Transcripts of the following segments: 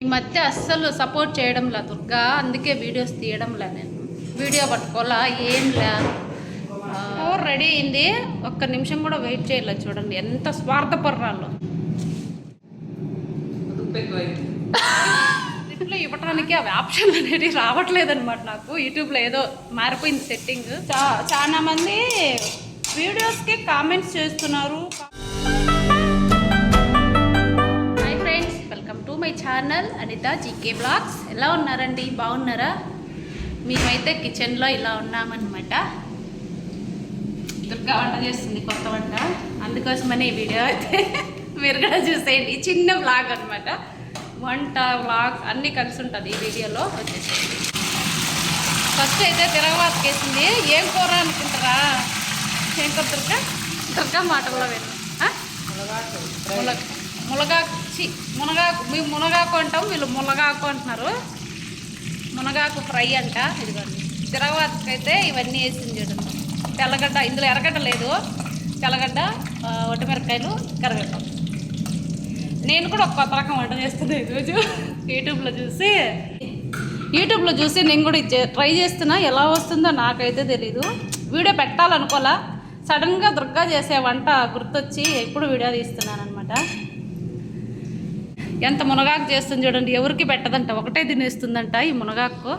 ఈ మధ్య అస్సలు సపోర్ట్ చేయడంలా దుర్గా, అందుకే వీడియోస్ తీయడంలా. నేను వీడియో పట్టుకోవాలా ఏంలా. ఓవర్ రెడీ అయింది, ఒక్క నిమిషం కూడా వెయిట్ చేయలేదు. చూడండి ఎంత స్వార్థపర్రాలు. ఇట్లా ఇవ్వటానికి అవి ఆప్షన్లు అనేవి రావట్లేదన్నమాట. నాకు యూట్యూబ్లో ఏదో మారిపోయింది సెట్టింగ్. చాలా మంది వీడియోస్కి కామెంట్స్ చేస్తున్నారు. Hi friends, welcome to my channel Anitha GK blogs. ఎలా ఉన్నారండి? బాగున్నారా? మేమైతే కిచెన్లో ఇలా ఉన్నామన్నమాట. దుర్గా వంట చేస్తుంది, కొత్త వంట. అందుకోసమనే ఈ వీడియో అయితే మీరు కూడా చూసేయండి. చిన్న బ్లాగ్ అనమాట, వంట వ్లాగ్ అన్నీ కలిసి ఉంటుంది ఈ వీడియోలో. వచ్చేసేయండి. ఫస్ట్ అయితే తిరగవాతకు వేసింది. ఏం కూర అనుకుంటారా? ఏం కూర దుర్గా? దుర్గా మాటల్లో వెళ్ళి మునగాకు. మేము మునగాకు అంటాం, వీళ్ళు మునగాకు అంటున్నారు. మునగాకు ఫ్రై అంట. ఇదిగోండి తిరగవాతకు అయితే ఇవన్నీ వేసింది. చూడండి, తెల్లగడ్డ, ఇందులో ఎర్రగడ్డ లేదు, తెల్లగడ్డ, ఒట్టిమిరపకాయలు, కరివేపాకు. నేను కూడా ఒక కొత్త రకం వంట చేస్తున్నాను ఈరోజు. యూట్యూబ్లో చూసి నేను కూడా ట్రై చేస్తున్నా. ఎలా వస్తుందో నాకైతే తెలీదు. వీడియో పెట్టాలనుకోలా, సడన్గా దుర్గా చేసే వంట గుర్తొచ్చి ఎప్పుడు వీడియో తీస్తున్నాను అనమాట. ఎంత మునగాకు చేస్తుంది చూడండి. ఎవరికి పెట్టదంట, ఒకటే తినేస్తుందంట ఈ మునగాకు.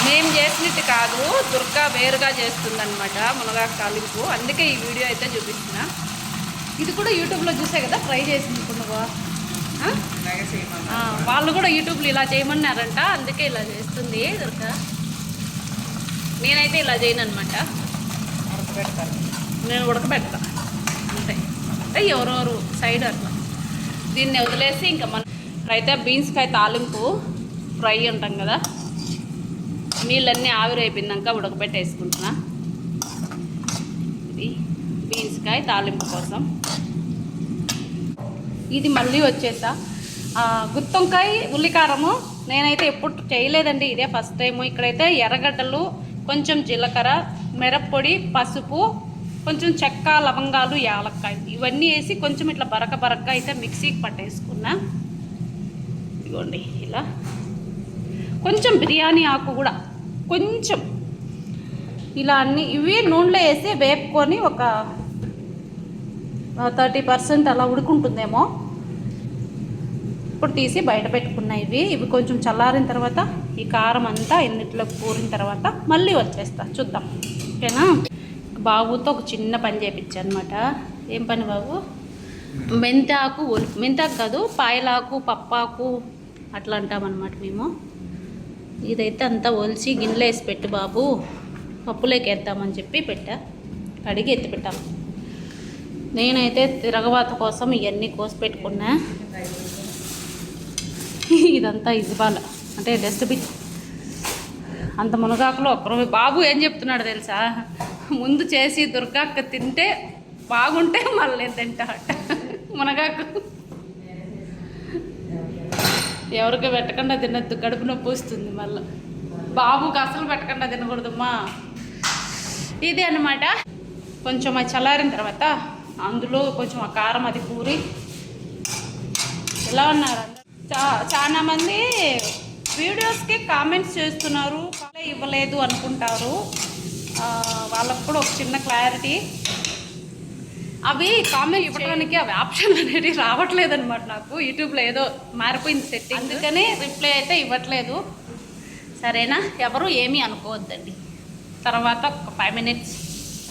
మేము చేసినట్టు కాదు, దుర్గా వేరుగా చేస్తుందన్నమాట మునగాకు తాలింపు. అందుకే ఈ వీడియో అయితే చూపిస్తున్నా. ఇది కూడా యూట్యూబ్లో చూసే కదా ట్రై చేసింది. ఇప్పుడు నువ్వు వాళ్ళు కూడా యూట్యూబ్లో ఇలా చేయమన్నారంట, అందుకే ఇలా చేస్తుంది దుర్గా. నేనైతే ఇలా చేయను అనమాట, నేను ఉడకబెడతా అంతే. అంటే ఎవరెవరు సైడ్ అట్లా. దీన్ని వదిలేసి ఇంకా అయితే బీన్స్కాయ తాలింపు ఫ్రై ఉంటాం కదా, నీళ్ళన్నీ ఆవిరి అయిపోయిందాక ఉడకబెట్టేసుకుంటున్నా. ఇది బీన్స్కాయ తాలింపు కోసం. ఇది మళ్ళీ వచ్చేసా గుత్తొంకాయ ఉల్లికారము. నేనైతే ఎప్పుడు చేయలేదండి, ఇదే ఫస్ట్ టైము. ఇక్కడైతే ఎర్రగడ్డలు, కొంచెం జీలకర్ర, మిరప్పొడి, పసుపు, కొంచెం చెక్క, లవంగాలు, యాలక్కాయ ఇవన్నీ వేసి కొంచెం ఇట్లా బరక అయితే మిక్సీకి పట్టేసుకున్నా. ఇదిగోండి ఇలా. కొంచెం బిర్యానీ ఆకు కూడా కొంచెం ఇలా అన్నీ ఇవి నూనెలో వేసి వేపుకొని ఒక 30% అలా ఉడుకుంటుందేమో. ఇప్పుడు తీసి బయట పెట్టుకున్నాయి ఇవి కొంచెం చల్లారిన తర్వాత ఈ కారం అంతా ఎన్నిట్లోకి కూరిన తర్వాత మళ్ళీ వచ్చేస్తా, చూద్దాం. ఓకేనా? బాబుతో ఒక చిన్న పని చేయించా అనమాట. ఏం పని బాబు? మెంతాకు మెంతాకు కాదు, పాయలాకు, పప్పాకు అట్లా అంటామన్నమాట మేము. ఇదైతే అంతా ఒలిచి గిన్నెలో వేసి పెట్టు బాబు, పప్పులోకి వేద్దామని చెప్పి పెట్టా. కడిగి ఎత్తి పెట్టాము. నేనైతే తిరగవాత కోసం ఇవన్నీ కోసి పెట్టుకున్నా. ఇదంతా ఇజ్బాల అంటే డస్ట్బిన్. అంత మునగాకులో ఒక్కరోజు బాబు ఏం చెప్తున్నాడు తెలుసా? ముందు చేసి దుర్గాక్క తింటే బాగుంటే మళ్ళీ తింటా మునగాకు. ఎవరికి పెట్టకుండా తినద్దు, కడుపు నొప్పి వస్తుంది మళ్ళీ. బాబుకి అసలు పెట్టకుండా తినకూడదమ్మా. ఇది అన్నమాట. కొంచెం అది చల్లారిన తర్వాత అందులో కొంచెం ఆ కారం అది కూరి. ఎలా ఉన్నారు? చాలా మంది వీడియోస్కి కామెంట్స్ చేస్తున్నారు, ఇవ్వలేదు అనుకుంటారు. వాళ్ళకు కూడా ఒక చిన్న క్లారిటీ. అవి కామెంట్ ఇవ్వడానికి అవి ఆప్షన్లు అనేవి రావట్లేదన్నమాట. నాకు యూట్యూబ్లో ఏదో మారిపోయింది సెట్టింగ్, అందుకని రిప్లై అయితే ఇవ్వట్లేదు. సరేనా? ఎవరు ఏమీ అనుకోవద్దండి. తర్వాత ఒక 5 minutes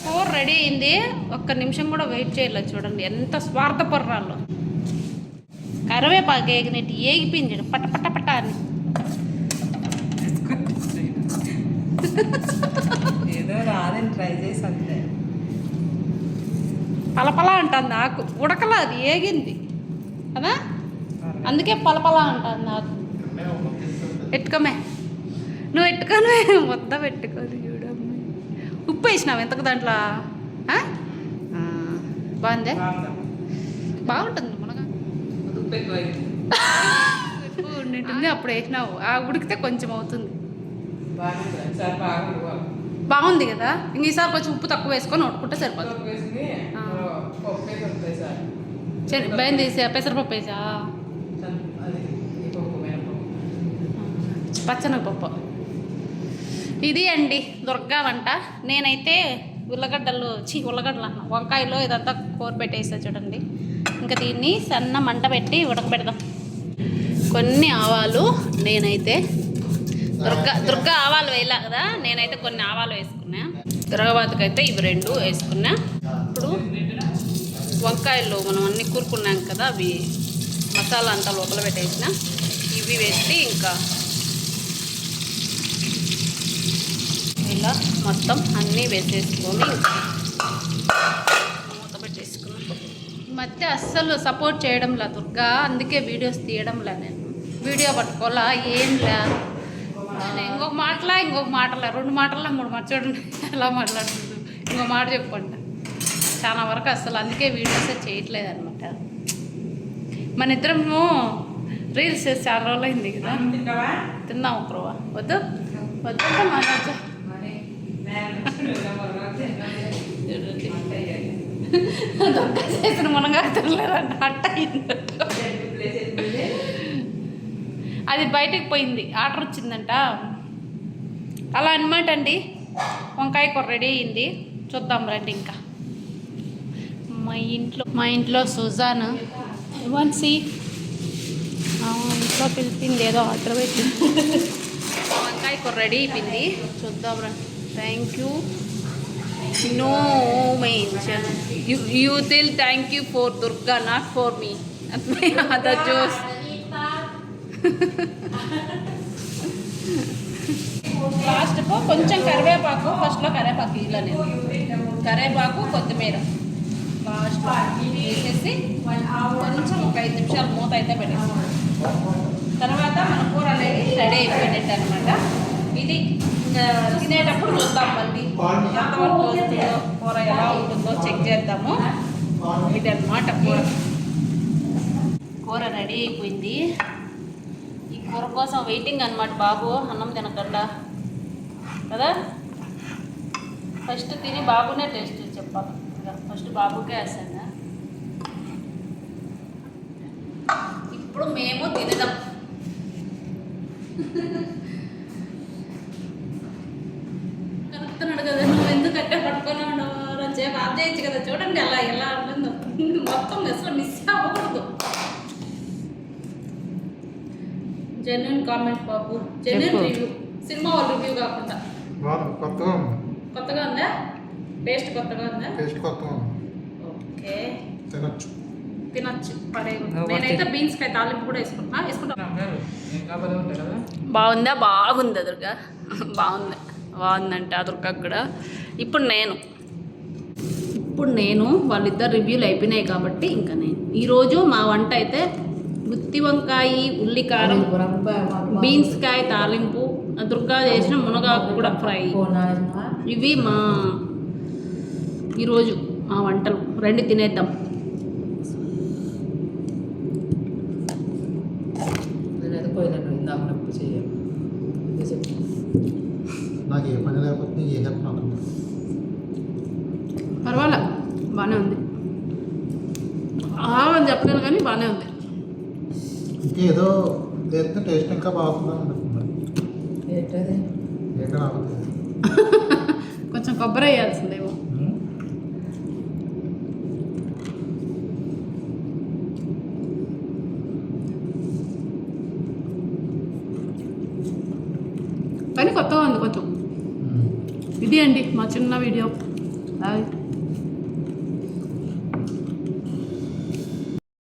కూర రెడీ అయింది, ఒక్క నిమిషం కూడా వెయిట్ చేయలేదు. చూడండి ఎంత స్వార్థపర్రాలు. కరివేపాకు ఏగినట్టు ఏగిపోయింది పట్ట పట్ట పట్ట అని. పలపలా అంటుంది నాకు, ఉడకలా, అది ఏగింది కదా, అందుకే పలపలా అంటుంది నాకు. ఎట్టుకోమే, నువ్వు ఎట్టుకోను, మొత్త పెట్టుకోదు. చూడమ్మ, ఉప్పు వేసినావు ఎంతకు దాంట్లో? బాగుందే? బాగుంటుంది మునగా. ఉప్పు ఉండింటుంది, అప్పుడు వేసినావు. ఆ ఉడికితే కొంచెం అవుతుంది. బాగుంది కదా. ఇంక ఈసారి కొంచెం ఉప్పు తక్కువ వేసుకొని వండుకుంటే సరిపోతుంది. భయం తీసా పెసరపప్పు వేసా పచ్చనగపప్పు. ఇది అండి దుర్గా వంట. నేనైతే ఉల్లగడ్డలు వంకాయలు ఇదంతా కూర పెట్టేసా చూడండి. ఇంకా దీన్ని సన్న మంట పెట్టి ఉడకబెడదాం. కొన్ని ఆవాలు నేనైతే దుర్గా ఆవాలు వేయలే కదా, నేనైతే కొన్ని ఆవాలు వేసుకున్నా. తిరగబాతుకైతే ఇవి 2 వేసుకున్నా. ఇప్పుడు వంకాయలు మనం అన్నీ కూరుకున్నాం కదా, అవి మసాలా అంతా లోపల పెట్టేసిన ఇవి వేసి ఇంకా ఇలా మొత్తం అన్నీ వేసేసుకొని మూత పెట్టేసుకున్నాం. ఈ మధ్య అస్సలు సపోర్ట్ చేయడంలా దుర్గా, అందుకే వీడియోస్ తీయడంలా. నేను వీడియో పట్టుకోవాలా ఏం లే, ఇంకొక మాటలా 2 మాటలా 3 మాట చూడండి ఎలా మాట్లాడుతుంది. ఇంకో మాట చెప్పుకుంటా చాలా వరకు అసలు, అందుకే వీడియోస్ చేయట్లేదు అనమాట. మన ఇద్దరము రీల్స్ చేసి చాలా రోజులు అయింది కదా. తిన్నాం ఒకరు వద్దు మనోజ్ దొక్క చేసిన మునగా తినలేదంట, అట్ట అయింది. అది బయటకు పోయింది, ఆర్డర్ వచ్చిందంట. అలా అనమాట అండి. వంకాయ కూర రెడీ అయింది, చూద్దాం రండి. ఇంకా మా ఇంట్లో సుజాన్ వంశీ ఇంట్లో పిలిపింది, ఏదో ఆర్డర్ పెట్టింది. వంకాయ కూర రెడీ అయిపోయింది, చూద్దాం రండి. Thank you. No mention you tell thank you for Durga, not for me. Other జోస్. లాస్ట్కు కొంచెం కరివేపాకు, ఫస్ట్లో కరివేపాకు ఇలా నేను కరివేపాకు కొత్తిమీర లాస్ట్లో వేసేసి కొంచెం ఒక 5 నిమిషాలు మూత అయితే పెట్టేసి తర్వాత మన కూర అనేది రెడీ అయిపోయినట్టు అనమాట. ఇది ఇంకా తినేటప్పుడు చూద్దాం మళ్ళీ ఎంతవరకు వస్తుందో, కూర ఎలా ఉంటుందో చెక్ చేద్దాము. ఇది అనమాట కూర రెడీ అయిపోయింది. ఈ కూర కోసం వెయిటింగ్ అనమాట. బాబు అన్నం తినకుండా కదా, ఫస్ట్ తిని బాబునే టేస్ట్ చెప్పాలి. ఫస్ట్ బాబుకే వేసాను. ఇప్పుడు మేము తినదాం. కలుపుతున్నాడు కదా, నువ్వు ఎందుకు కట్టే పట్టుకొని ఉండవు సేపు ఆఫ్ చేయొచ్చు కదా. చూడండి అలా ఎలా ఉంటుందో, మొత్తం అసలు మిస్ అవ్వకూడదు. జెన్యున్ కామెంట్ బాబు, జెన్యున్ రివ్యూ, సినిమా వాళ్ళ రివ్యూ కాకుండా. కొత్తగా ఉందా? టేస్ట్ కొత్తగా ఉందా? ఓకే, తినచ్చు పడేది. నేనైతే బీన్స్కాయ తాలింపు కూడా వేసుకుంటాను. బాగుందా? బాగుంది దుర్గా, బాగుందంటే ఆ దుర్గకు కూడా. ఇప్పుడు నేను వాళ్ళిద్దరు రివ్యూలు అయిపోయినాయి కాబట్టి ఇంకా నేను ఈరోజు మా వంట అయితే గుత్తి వంకాయ ఉల్లికారం, బీన్స్కాయ తాలింపు, దుర్గా చేసిన మునగాకు కూడా ఫ్రై. ఇవి ఈరోజు మా వంటలు. రండి తినేద్దాం. పర్వాలే, బాగానే ఉంది. అని చెప్పలేను కానీ బాగానే ఉంది. ఇంకేదో చేస్తే టేస్ట్ ఇంకా బాగుంటుంది. కొంచెం కొబ్బరి వేయాల్సిందేమో. కానీ కొత్తగా ఉంది కొంచెం. ఇది అండి మా చిన్న వీడియో.